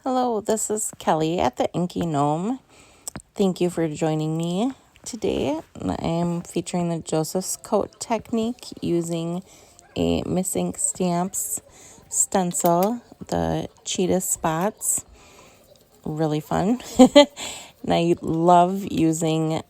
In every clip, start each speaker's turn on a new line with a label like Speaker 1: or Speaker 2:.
Speaker 1: Hello, this is Kelly at the Inky Gnome. Thank you for joining me today. I am featuring the Joseph's Coat technique using a Miss Ink Stamps stencil, the Cheetah spots. Really fun. And I love using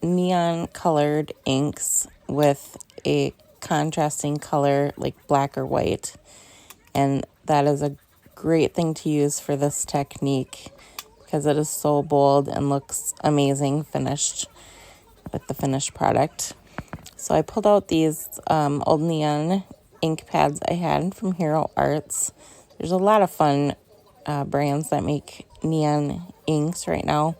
Speaker 1: neon colored inks with a contrasting color like black or white. And that is a great thing to use for this technique because it is so bold and looks amazing finished with the finished product. So I pulled out these old neon ink pads I had from Hero Arts. There's a lot of fun brands that make neon inks right now.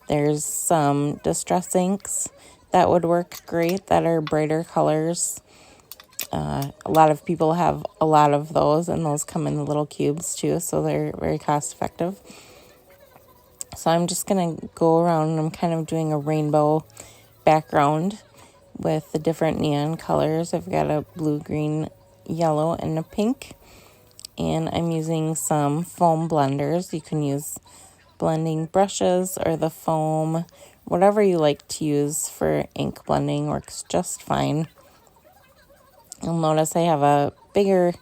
Speaker 1: There's some distress inks that would work great that are brighter colors. A lot of people have a lot of those, and those come in little cubes too, so they're very cost effective. So I'm just going to go around and I'm kind of doing a rainbow background with the different neon colors. I've got a blue, green, yellow, and a pink. And I'm using some foam blenders. You can use blending brushes or the foam. Whatever you like to use for ink blending works just fine. You'll notice I have a bigger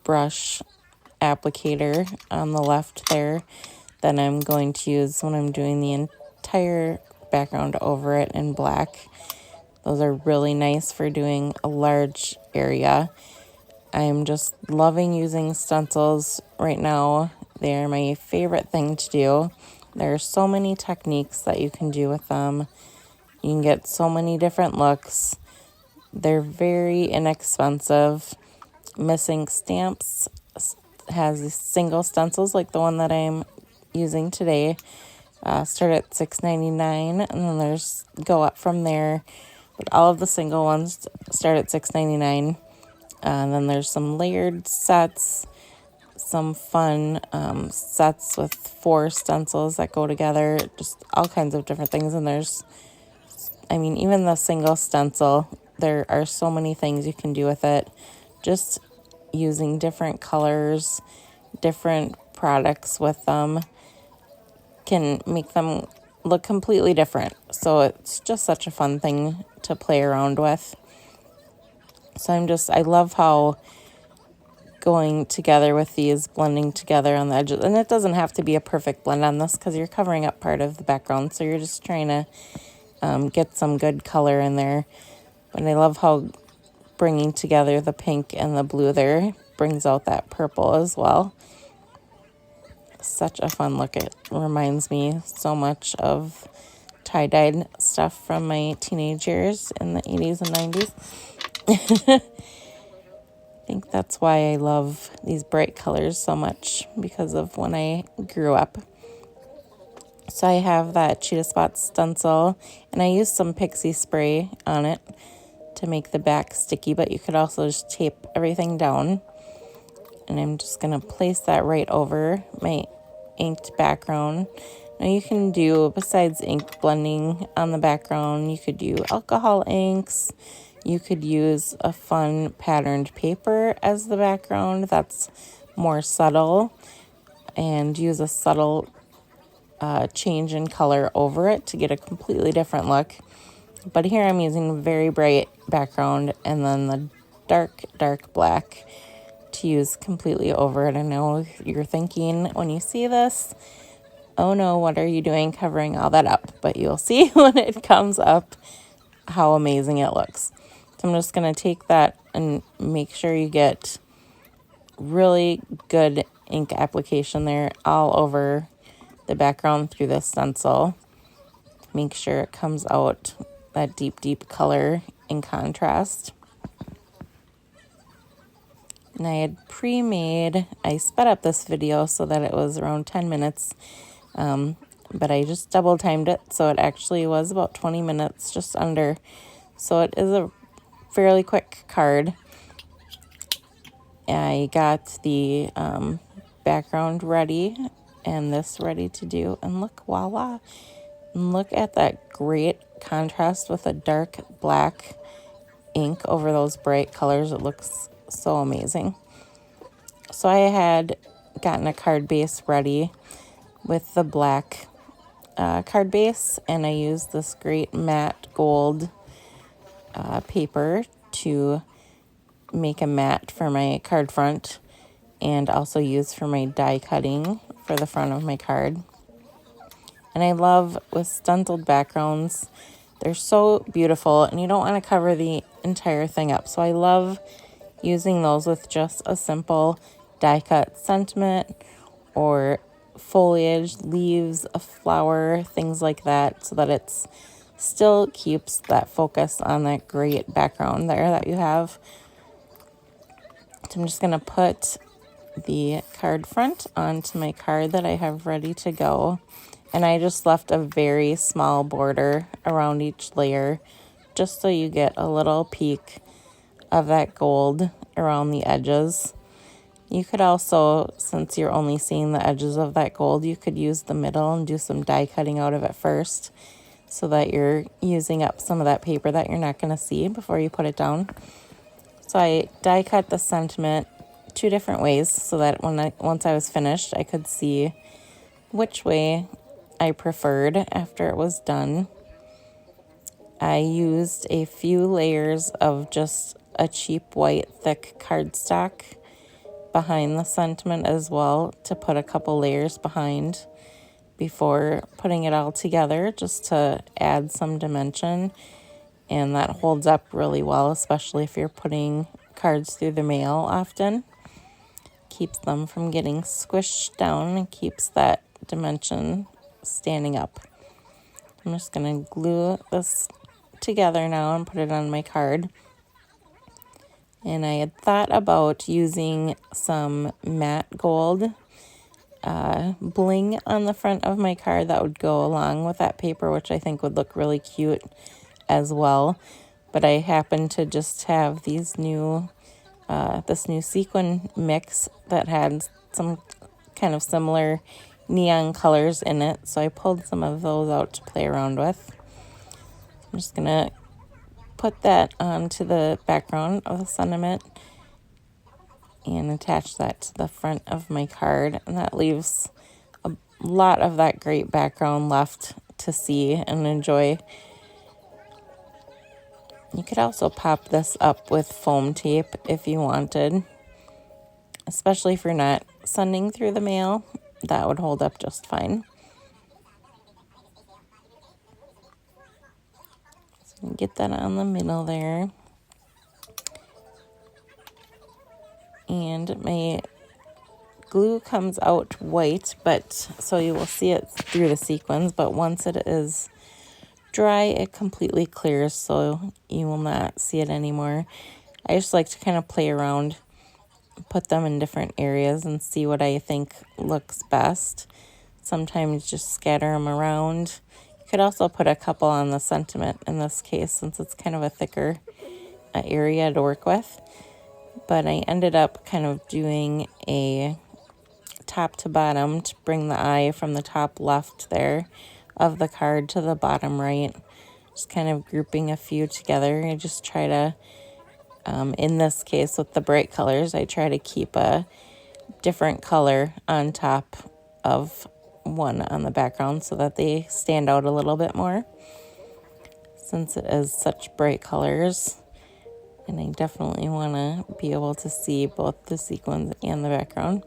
Speaker 1: brush applicator on the left there that I'm going to use when I'm doing the entire background over it in black. Those are really nice for doing a large area. I'm just loving using stencils right now. They're my favorite thing to do. There are so many techniques that you can do with them. You can get so many different looks. They're very inexpensive. Miss Ink Stamps has these single stencils like the one that I'm using today. Start at $6.99 and then there's go up from there. But all of the single ones start at $6.99. And then there's some layered sets, some fun sets with 4 stencils that go together, just all kinds of different things. And even the single stencil, there are so many things you can do with it. Just using different colors, different products with them can make them look completely different. So it's just such a fun thing to play around with. So I love how going together with these, blending together on the edges, and it doesn't have to be a perfect blend on this because you're covering up part of the background, so you're just trying to get some good color in there. But I love how bringing together the pink and the blue there brings out that purple as well. Such a fun look. It reminds me so much of tie-dyed stuff from my teenage years in the 80s and 90s. I think that's why I love these bright colors so much, because of when I grew up. So I have that Cheetah Spot stencil, and I used some pixie spray on it to make the back sticky, but you could also just tape everything down. And I'm just going to place that right over my inked background. Now you can do, besides ink blending on the background, you could do alcohol inks. You could use a fun patterned paper as the background that's more subtle, and use a subtle change in color over it to get a completely different look. But here I'm using a very bright background and then the dark black to use completely over it. I know you're thinking when you see this, oh no, what are you doing covering all that up? But you'll see when it comes up how amazing it looks. So I'm just going to take that and make sure you get really good ink application there all over the background through the stencil. Make sure it comes out that deep color in contrast. And I had I sped up this video so that it was around 10 minutes, but I just double timed it, so it actually was about 20 minutes, just under. So it is a fairly quick card. I got the background ready and this ready to do, and look, voila. And look at that great contrast with a dark black ink over those bright colors. It looks so amazing. So I had gotten a card base ready with the black card base, and I used this great matte gold paper to make a mat for my card front, and also use for my die cutting for the front of my card. And I love with stenciled backgrounds, they're so beautiful, and you don't want to cover the entire thing up. So I love using those with just a simple die cut sentiment or foliage, leaves, a flower, things like that, so that it's still keeps that focus on that great background there that you have. So I'm just going to put the card front onto my card that I have ready to go. And I just left a very small border around each layer just so you get a little peek of that gold around the edges. You could also, since you're only seeing the edges of that gold, you could use the middle and do some die cutting out of it first so that you're using up some of that paper that you're not going to see before you put it down. So I die cut the sentiment 2 different ways so that once I was finished, I could see which way I preferred after it was done. I used a few layers of just a cheap white thick cardstock behind the sentiment as well to put a couple layers behind before putting it all together, just to add some dimension. And that holds up really well, especially if you're putting cards through the mail often. Keeps them from getting squished down and keeps that dimension standing up. I'm just going to glue this together now and put it on my card. And I had thought about using some matte gold bling on the front of my card that would go along with that paper, which I think would look really cute as well. But I happen to just have these new this new sequin mix that had some kind of similar neon colors in it, so I pulled some of those out to play around with. I'm just gonna put that onto the background of the sentiment and attach that to the front of my card, and that leaves a lot of that great background left to see and enjoy. You could also pop this up with foam tape if you wanted, especially if you're not sending through the mail. That would hold up just fine. So get that on the middle there. And my glue comes out white, but so you will see it through the sequins, but once it is dry, it completely clears, so you will not see it anymore. I just like to kind of play around, put them in different areas and see what I think looks best. Sometimes just scatter them around. You could also put a couple on the sentiment in this case, since it's kind of a thicker area to work with. But I ended up kind of doing a top to bottom to bring the eye from the top left there of the card to the bottom right. Just kind of grouping a few together. I just try to, in this case with the bright colors, I try to keep a different color on top of one on the background so that they stand out a little bit more, since it is such bright colors. And I definitely want to be able to see both the sequins and the background.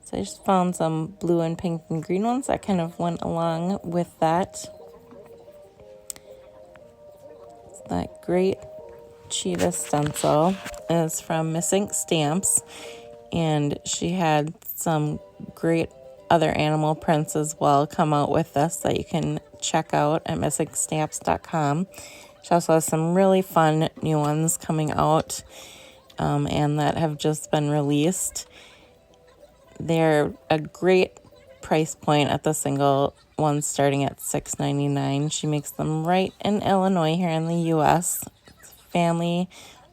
Speaker 1: So I just found some blue and pink and green ones that kind of went along with that. It's that great Cheetah stencil is from Miss Ink Stamps. And she had some great other animal prints as well come out with this that you can check out at missingstamps.com. She also has some really fun new ones coming out and that have just been released. They're a great price point at the single one, starting at $6.99. She makes them right in Illinois here in the U.S. It's family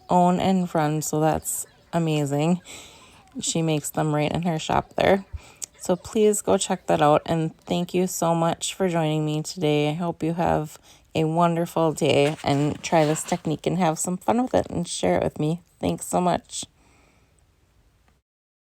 Speaker 1: owned and run, so that's amazing. She makes them right in her shop there. So please go check that out, and thank you so much for joining me today. I hope you have a wonderful day and try this technique and have some fun with it and share it with me. Thanks so much.